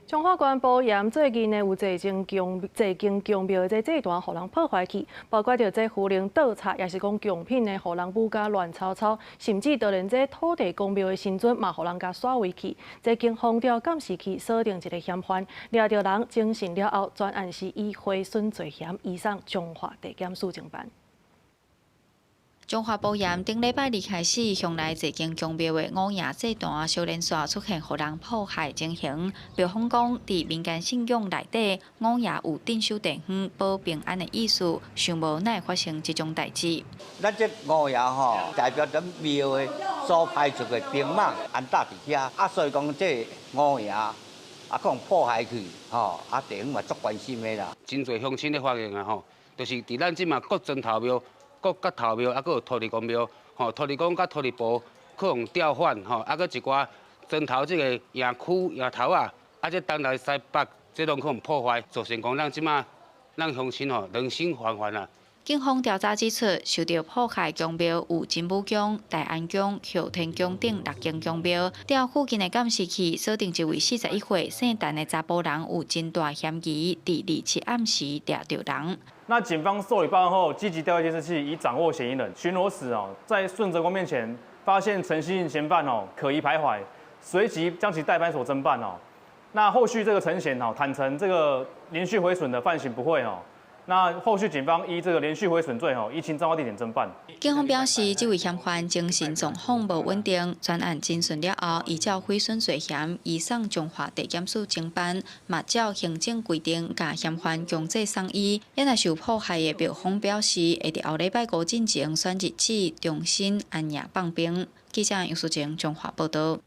中华关保严最近呢有侪间宫庙的祭坛，互人破坏去，包括着这胡陵盗贼，也是讲贡品呢，互人母家乱抄抄，甚至就连这土地公庙的神尊嘛，互人家耍毁去。这警方调监视器锁定一个嫌犯，抓到人侦讯了后，专案是以毁损罪嫌移送中华地检署侦办。 中华保严顶礼拜二开始，向来一间宫庙的五爷祭坛小连续出现互人迫害情形。庙方讲，伫民间信仰内底，五爷有镇守地方、保平安的意思，想无乃会发生这种代志。咱这五爷吼，代表咱庙的所派出的兵马安搭伫遐，所以讲这五爷讲迫害去，地方嘛足关心的啦。真侪乡亲咧发现啊，就是伫咱即嘛各砖头庙。 各甲头庙，搁有土地公庙，土地公甲土地婆去用调换，搁一寡砖头即个野区野头啊，这东来西北，这拢去用破坏，造成讲咱即马咱乡亲人心惶惶啊。 警方调查指出，受到迫害宫庙有金武宫、大安宫、孝天宫等6间宫庙。调附近的监视器锁定一位41岁姓陈的查甫人有真大嫌疑，伫27暗时抓到人。那警方受理报案后，积极调阅监视器，以掌握嫌疑人。巡逻时在顺泽宫面前发现陈姓嫌犯可疑徘徊，随即将其带班所侦办那后续这个陈嫌坦承这个连续毁损的犯行不讳那后续警方依这个连续毁损罪依侵彰化地点侦办。警方表示，这位嫌犯精神状况无稳定，专案侦讯了后，依照毁损罪嫌移送中华地检署侦办，嘛照行政规定，甲嫌犯强制送医。因若受迫害的庙方表示，会伫后礼拜5进前选日子重新安夜放兵。记者杨淑晴中华报道。